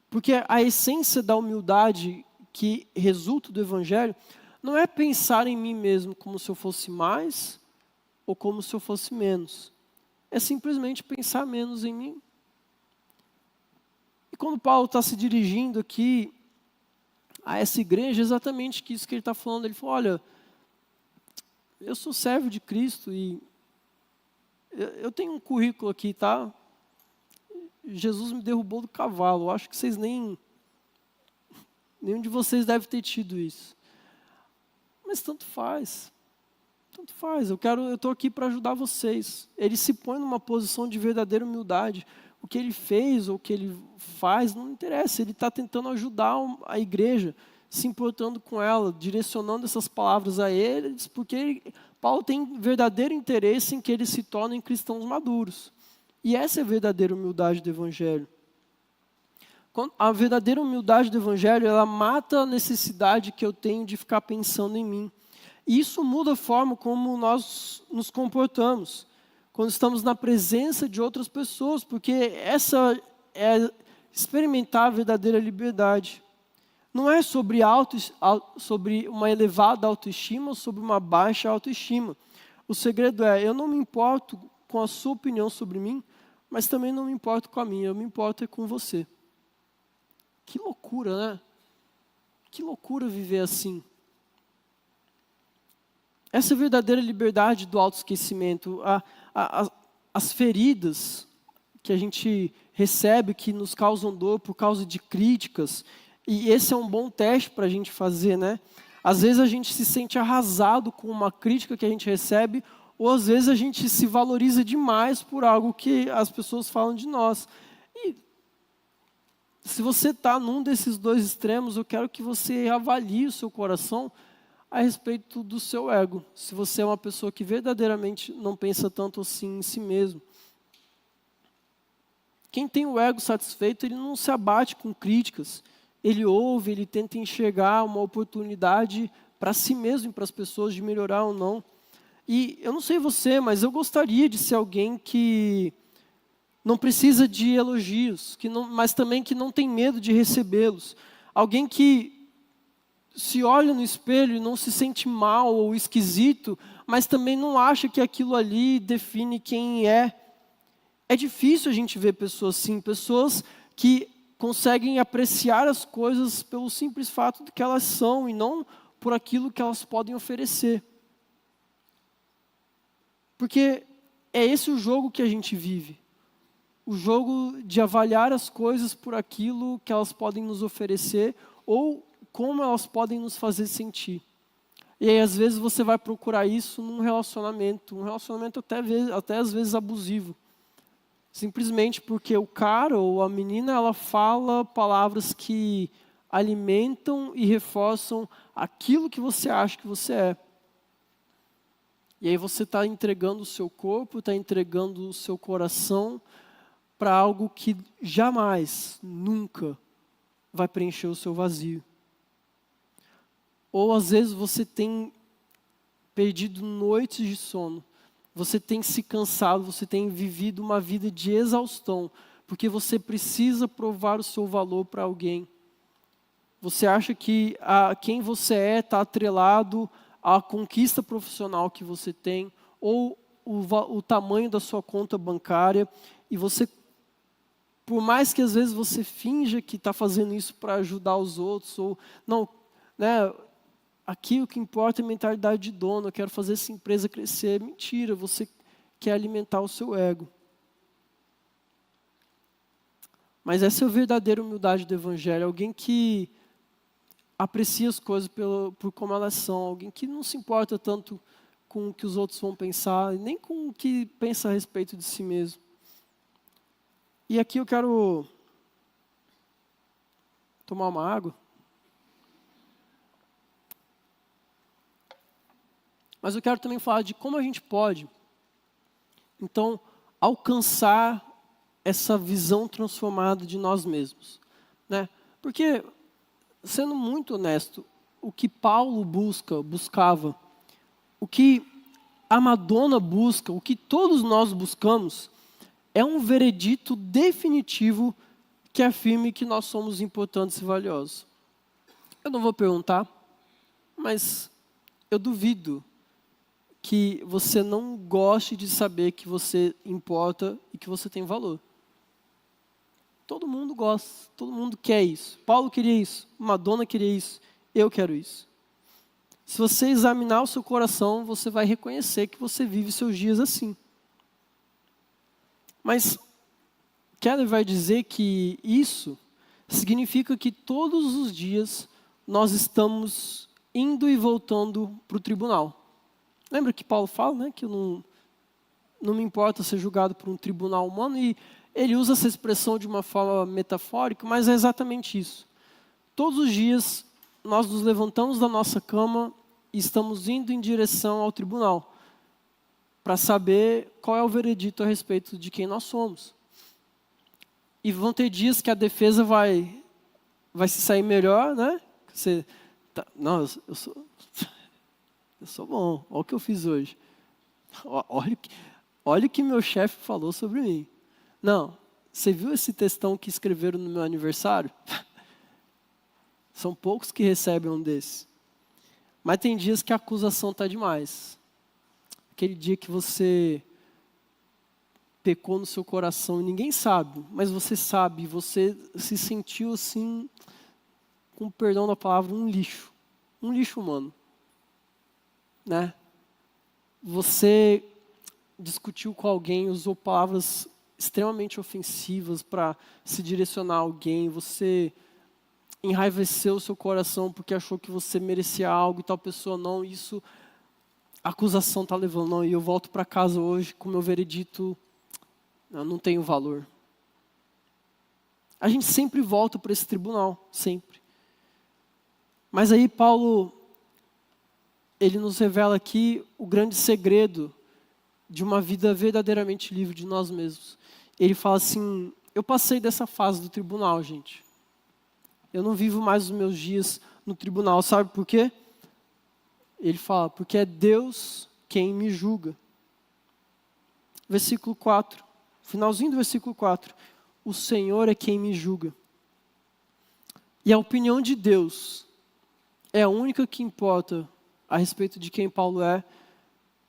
Porque a essência da humildade que resulta do Evangelho não é pensar em mim mesmo como se eu fosse mais ou como se eu fosse menos. É simplesmente pensar menos em mim. E quando Paulo está se dirigindo aqui a essa igreja, exatamente isso que ele está falando. Ele falou, olha, eu sou servo de Cristo e eu tenho um currículo aqui, tá? Jesus me derrubou do cavalo. Eu acho que nenhum de vocês deve ter tido isso. Mas tanto faz. Tanto faz. Eu estou aqui para ajudar vocês. Ele se põe numa posição de verdadeira humildade. O que ele fez ou o que ele faz não interessa. Ele está tentando ajudar a igreja, se importando com ela, direcionando essas palavras a eles, porque Paulo tem verdadeiro interesse em que eles se tornem cristãos maduros. E essa é a verdadeira humildade do Evangelho. A verdadeira humildade do Evangelho, ela mata a necessidade que eu tenho de ficar pensando em mim. E isso muda a forma como nós nos comportamos quando estamos na presença de outras pessoas, porque essa é experimentar a verdadeira liberdade. Não é sobre uma elevada autoestima ou sobre uma baixa autoestima. O segredo é, eu não me importo com a sua opinião sobre mim, mas também não me importo com a minha, eu me importo com você. Que loucura, né? Que loucura viver assim. Essa é a verdadeira liberdade do autoesquecimento. As feridas que a gente recebe, que nos causam dor por causa de críticas, e esse é um bom teste para a gente fazer, né? Às vezes a gente se sente arrasado com uma crítica que a gente recebe, ou às vezes a gente se valoriza demais por algo que as pessoas falam de nós. E se você está num desses dois extremos, eu quero que você avalie o seu coração a respeito do seu ego. Se você é uma pessoa que verdadeiramente não pensa tanto assim em si mesmo. Quem tem o ego satisfeito, ele não se abate com críticas. Ele ouve, ele tenta enxergar uma oportunidade para si mesmo e para as pessoas de melhorar ou não. E eu não sei você, mas eu gostaria de ser alguém que não precisa de elogios, mas também que não tem medo de recebê-los. Alguém que se olha no espelho e não se sente mal ou esquisito, mas também não acha que aquilo ali define quem é. É difícil a gente ver pessoas assim, pessoas que conseguem apreciar as coisas pelo simples fato de que elas são e não por aquilo que elas podem oferecer. Porque é esse o jogo que a gente vive. O jogo de avaliar as coisas por aquilo que elas podem nos oferecer ou como elas podem nos fazer sentir. E aí, às vezes, você vai procurar isso num relacionamento, até às vezes abusivo. Simplesmente porque o cara ou a menina, ela fala palavras que alimentam e reforçam aquilo que você acha que você é. E aí você está entregando o seu corpo, está entregando o seu coração para algo que jamais, nunca vai preencher o seu vazio. Ou às vezes você tem perdido noites de sono, você tem se cansado, você tem vivido uma vida de exaustão, porque você precisa provar o seu valor para alguém. Você acha que quem você é está atrelado à conquista profissional que você tem, ou o tamanho da sua conta bancária, e você, por mais que às vezes você finja que está fazendo isso para ajudar os outros, ou não, né? aqui o que importa é a mentalidade de dono, eu quero fazer essa empresa crescer. Mentira, você quer alimentar o seu ego. Mas essa é a verdadeira humildade do Evangelho, alguém que aprecia as coisas por como elas são, alguém que não se importa tanto com o que os outros vão pensar, nem com o que pensa a respeito de si mesmo. E aqui eu quero tomar uma água. Mas eu quero também falar de como a gente pode, então, alcançar essa visão transformada de nós mesmos, né? Porque, sendo muito honesto, o que Paulo buscava, o que a Madonna busca, o que todos nós buscamos, é um veredito definitivo que afirme que nós somos importantes e valiosos. Eu não vou perguntar, mas eu duvido que você não goste de saber que você importa e que você tem valor. Todo mundo gosta, todo mundo quer isso. Paulo queria isso, Madonna queria isso, eu quero isso. Se você examinar o seu coração, você vai reconhecer que você vive seus dias assim. Mas Keller vai dizer que isso significa que todos os dias nós estamos indo e voltando para o tribunal. Lembra que Paulo fala, né, que eu não me importa ser julgado por um tribunal humano, e ele usa essa expressão de uma forma metafórica, mas é exatamente isso. Todos os dias nós nos levantamos da nossa cama e estamos indo em direção ao tribunal para saber qual é o veredito a respeito de quem nós somos. E vão ter dias que a defesa vai se sair melhor, né? Você não, eu sou bom, olha o que eu fiz hoje. Olha o que meu chefe falou sobre mim. Não, você viu esse textão que escreveram no meu aniversário? São poucos que recebem um desses. Mas tem dias que a acusação está demais. Aquele dia que você pecou no seu coração e ninguém sabe, mas você sabe, você se sentiu assim, com perdão da palavra, um lixo humano. Né? Você discutiu com alguém, usou palavras extremamente ofensivas para se direcionar a alguém, você enraiveceu o seu coração porque achou que você merecia algo e tal pessoa não, isso a acusação está levando, não, e eu volto para casa hoje com o meu veredito, eu não tenho valor. A gente sempre volta para esse tribunal, sempre. Mas aí Paulo, ele nos revela aqui o grande segredo de uma vida verdadeiramente livre de nós mesmos. Ele fala assim, eu passei dessa fase do tribunal, gente. Eu não vivo mais os meus dias no tribunal, sabe por quê? Ele fala, porque é Deus quem me julga. Versículo 4, finalzinho do versículo 4. O Senhor é quem me julga. E a opinião de Deus é a única que importa a respeito de quem Paulo é,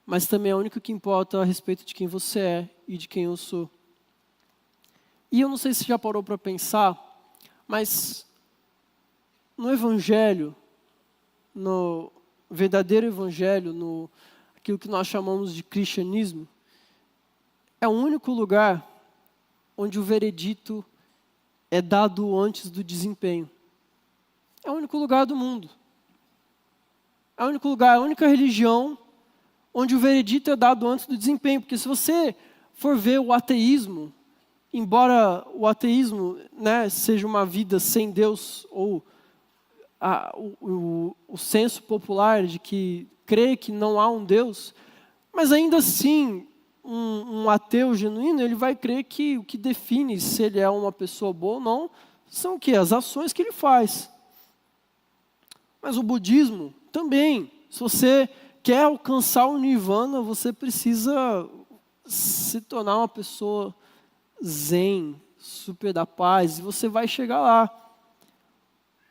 mas também é a única que importa a respeito de quem você é e de quem eu sou. E eu não sei se já parou para pensar, mas no Evangelho, no verdadeiro Evangelho, no aquilo que nós chamamos de cristianismo, é o único lugar onde o veredito é dado antes do desempenho. É o único lugar do mundo. É o único lugar, a única religião onde o veredito é dado antes do desempenho. Porque se você for ver o ateísmo, embora o ateísmo, né, seja uma vida sem Deus, ou o senso popular de que crê que não há um Deus, mas ainda assim, um ateu genuíno, ele vai crer que o que define se ele é uma pessoa boa ou não, são o quê? As ações que ele faz. Mas o budismo também, se você quer alcançar o nirvana, você precisa se tornar uma pessoa zen, super da paz, e você vai chegar lá.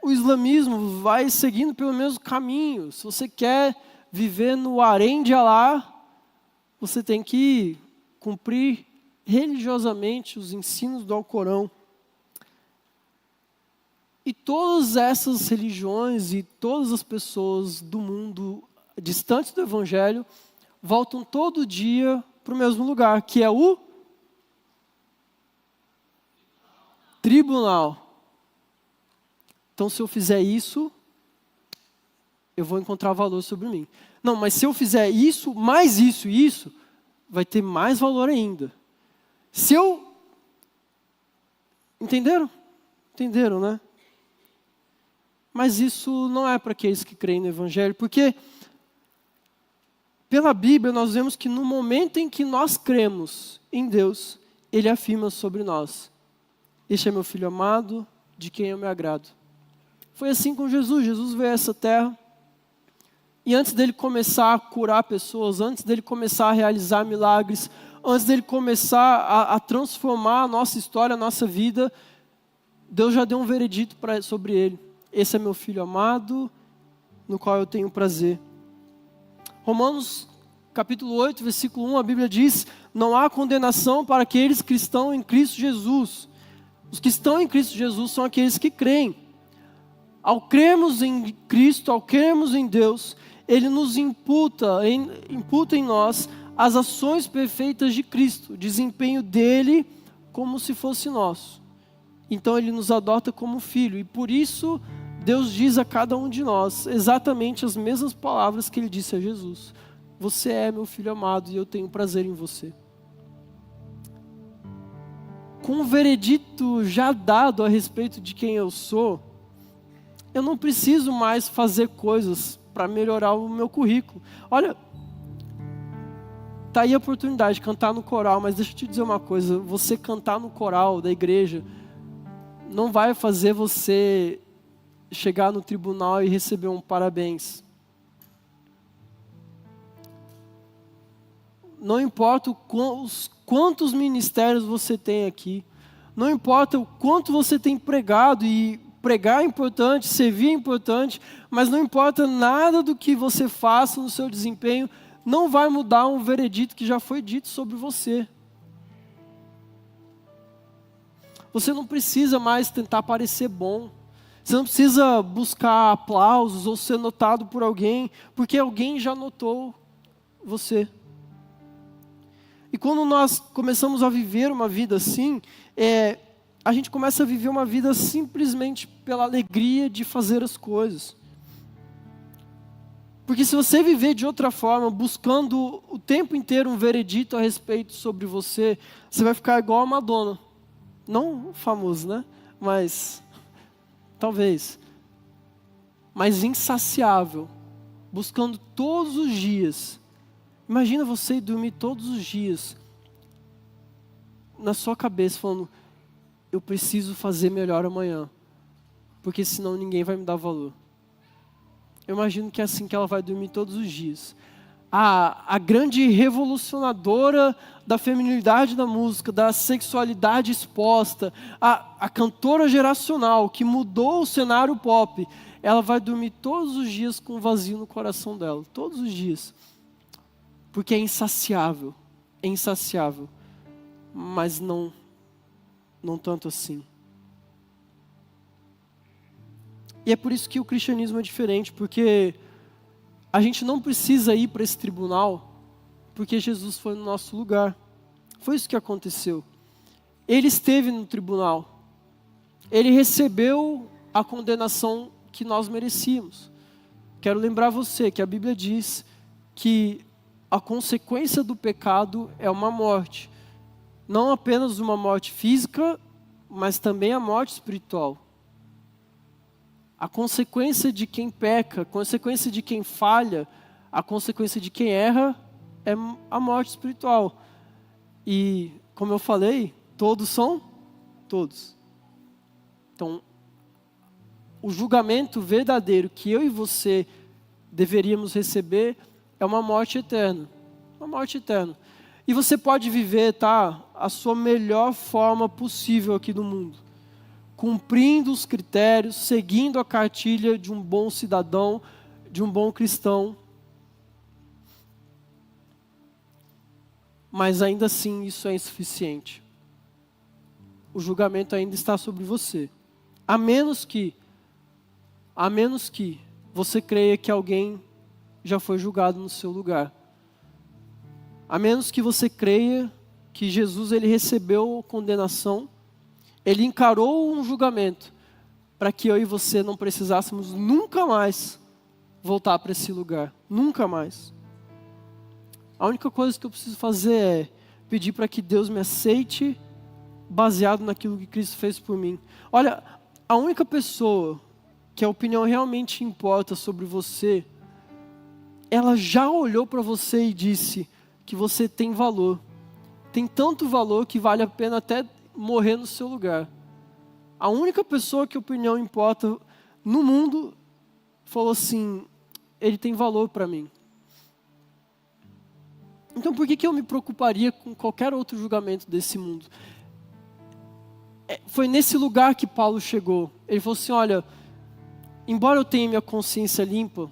O islamismo vai seguindo pelo mesmo caminho. Se você quer viver no harém de Alá, você tem que cumprir religiosamente os ensinos do Alcorão. E todas essas religiões e todas as pessoas do mundo distantes do Evangelho voltam todo dia para o mesmo lugar, que é o tribunal. Então, se eu fizer isso, eu vou encontrar valor sobre mim. Não, mas se eu fizer isso, mais isso e isso, vai ter mais valor ainda. Se eu... Entenderam? Entenderam, né? Mas isso não é para aqueles que creem no Evangelho, porque pela Bíblia nós vemos que no momento em que nós cremos em Deus, Ele afirma sobre nós: este é meu filho amado, de quem eu me agrado. Foi assim com Jesus. Jesus veio a essa terra, e antes dele começar a curar pessoas, antes dele começar a realizar milagres, antes dele começar a transformar a nossa história, a nossa vida, Deus já deu um veredito sobre ele: esse é meu filho amado, no qual eu tenho prazer. Romanos capítulo 8, versículo 1, a Bíblia diz: não há condenação para aqueles que estão em Cristo Jesus. Os que estão em Cristo Jesus são aqueles que creem. Ao crermos em Cristo, ao crermos em Deus, Ele nos imputa em nós as ações perfeitas de Cristo, o desempenho dele como se fosse nosso. Então Ele nos adota como filho, e por isso Deus diz a cada um de nós exatamente as mesmas palavras que Ele disse a Jesus: você é meu filho amado e eu tenho prazer em você. Com o veredito já dado a respeito de quem eu sou, eu não preciso mais fazer coisas para melhorar o meu currículo. Olha, tá aí a oportunidade de cantar no coral, mas deixa eu te dizer uma coisa: você cantar no coral da igreja não vai fazer você chegar no tribunal e receber um parabéns. Não importa quantos ministérios você tem aqui, não importa o quanto você tem pregado, e pregar é importante, servir é importante, mas não importa nada do que você faça no seu desempenho, não vai mudar um veredito que já foi dito sobre você. Você não precisa mais tentar parecer bom. Você não precisa buscar aplausos ou ser notado por alguém, porque alguém já notou você. E quando nós começamos a viver uma vida assim, a gente começa a viver uma vida simplesmente pela alegria de fazer as coisas. Porque se você viver de outra forma, buscando o tempo inteiro um veredito a respeito sobre você, você vai ficar igual a Madonna. Não famoso, né? Mas, talvez. Mas insaciável. Buscando todos os dias. Imagina você ir dormir todos os dias na sua cabeça falando: eu preciso fazer melhor amanhã, porque senão ninguém vai me dar valor. Eu imagino que é assim que ela vai dormir todos os dias. A grande revolucionadora da feminilidade da música, da sexualidade exposta, a cantora geracional que mudou o cenário pop, ela vai dormir todos os dias com um vazio no coração dela, todos os dias. Porque é insaciável, mas não tanto assim. E é por isso que o cristianismo é diferente, porque a gente não precisa ir para esse tribunal, porque Jesus foi no nosso lugar. Foi isso que aconteceu. Ele esteve no tribunal. Ele recebeu a condenação que nós merecíamos. Quero lembrar você que a Bíblia diz que a consequência do pecado é uma morte. Não apenas uma morte física, mas também a morte espiritual. A consequência de quem peca, a consequência de quem falha, a consequência de quem erra é a morte espiritual. E, como eu falei, todos são todos. Então, o julgamento verdadeiro que eu e você deveríamos receber é uma morte eterna. Uma morte eterna. E você pode viver, a sua melhor forma possível aqui no mundo. Cumprindo os critérios, seguindo a cartilha de um bom cidadão, de um bom cristão. Mas ainda assim isso é insuficiente. O julgamento ainda está sobre você. A menos que a menos que você creia que alguém já foi julgado no seu lugar. A menos que você creia que Jesus ele recebeu condenação, ele encarou um julgamento, para que eu e você não precisássemos nunca mais voltar para esse lugar. Nunca mais. A única coisa que eu preciso fazer é pedir para que Deus me aceite baseado naquilo que Cristo fez por mim. Olha, a única pessoa que a opinião realmente importa sobre você, ela já olhou para você e disse que você tem valor. Tem tanto valor que vale a pena até morrer no seu lugar. A única pessoa que a opinião importa no mundo falou assim, ele tem valor para mim. Então por que eu me preocuparia com qualquer outro julgamento desse mundo? Foi nesse lugar que Paulo chegou. Ele falou assim, olha, embora eu tenha minha consciência limpa,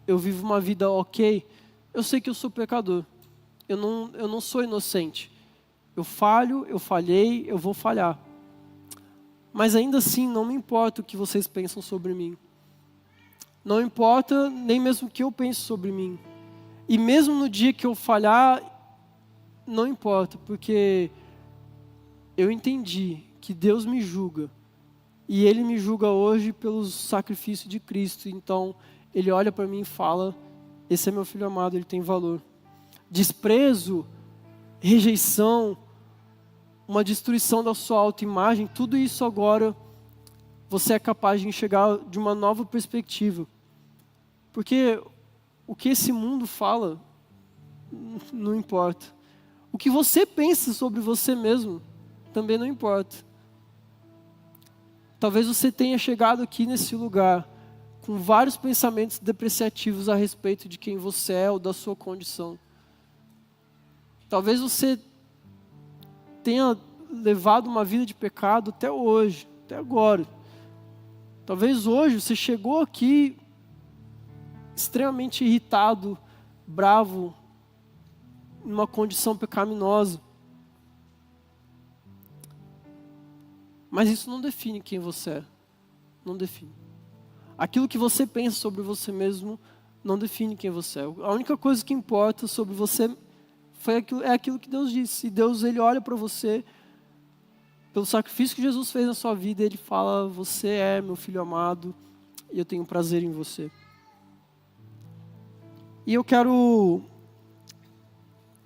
eu vivo uma vida ok, eu sei que eu sou pecador. Eu não sou inocente. Eu falho, eu falhei, eu vou falhar. Mas ainda assim, não me importa o que vocês pensam sobre mim. Não importa nem mesmo o que eu penso sobre mim. E mesmo no dia que eu falhar, não importa, porque eu entendi que Deus me julga. E Ele me julga hoje pelo sacrifício de Cristo. Então, Ele olha para mim e fala, esse é meu filho amado, ele tem valor. Desprezo, rejeição, uma destruição da sua autoimagem, tudo isso agora você é capaz de enxergar de uma nova perspectiva. Porque o que esse mundo fala não importa. O que você pensa sobre você mesmo também não importa. Talvez você tenha chegado aqui nesse lugar com vários pensamentos depreciativos a respeito de quem você é ou da sua condição. Talvez você tenha levado uma vida de pecado até hoje, até agora. Talvez hoje você chegou aqui extremamente irritado, bravo, numa condição pecaminosa. Mas isso não define quem você é. Não define. Aquilo que você pensa sobre você mesmo não define quem você é. A única coisa que importa sobre você é aquilo que Deus disse. E Deus, Ele olha para você, pelo sacrifício que Jesus fez na sua vida, Ele fala, você é meu filho amado e eu tenho prazer em você. E eu quero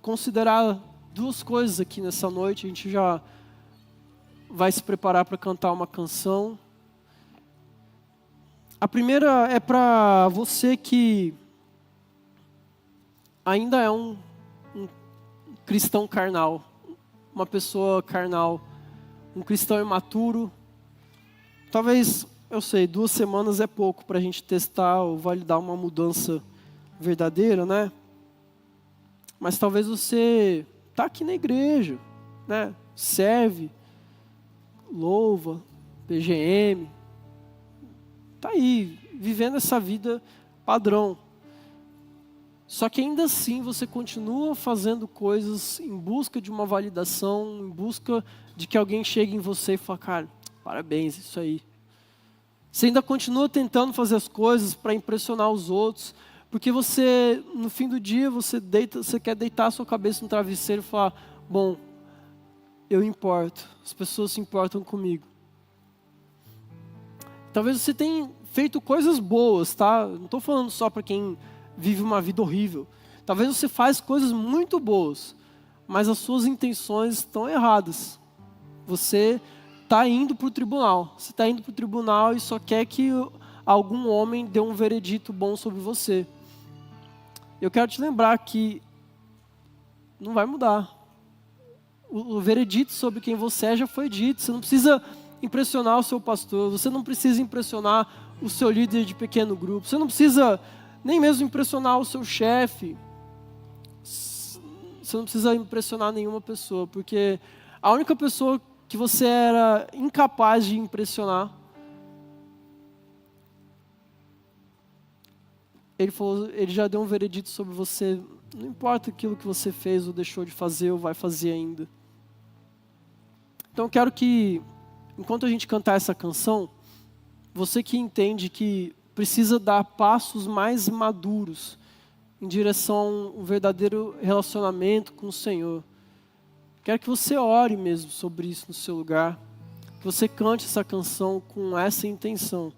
considerar duas coisas aqui nessa noite. A gente já vai se preparar para cantar uma canção. A primeira é para você que ainda é um cristão carnal, uma pessoa carnal, um cristão imaturo. Talvez, eu sei, 2 semanas é pouco para a gente testar ou validar uma mudança verdadeira, né? Mas talvez você está aqui na igreja, né? Serve, louva, PGM, está aí, vivendo essa vida padrão. Só que ainda assim você continua fazendo coisas em busca de uma validação, em busca de que alguém chegue em você e fale, cara, parabéns, isso aí. Você ainda continua tentando fazer as coisas para impressionar os outros, porque você, no fim do dia, você quer deitar a sua cabeça no travesseiro e falar, bom, eu importo, as pessoas se importam comigo. Talvez você tenha feito coisas boas, tá? Não estou falando só para quem vive uma vida horrível. Talvez você faz coisas muito boas, mas as suas intenções estão erradas. Você está indo para o tribunal. Você está indo para o tribunal e só quer que algum homem dê um veredito bom sobre você. Eu quero te lembrar que não vai mudar. O veredito sobre quem você é já foi dito. Você não precisa impressionar o seu pastor. Você não precisa impressionar o seu líder de pequeno grupo. Você não precisa nem mesmo impressionar o seu chefe. Você não precisa impressionar nenhuma pessoa, porque a única pessoa que você era incapaz de impressionar, ele já deu um veredito sobre você. Não importa aquilo que você fez ou deixou de fazer ou vai fazer ainda. Então eu quero que, enquanto a gente cantar essa canção, você que entende que precisa dar passos mais maduros em direção a um verdadeiro relacionamento com o Senhor. Quero que você ore mesmo sobre isso no seu lugar, que você cante essa canção com essa intenção.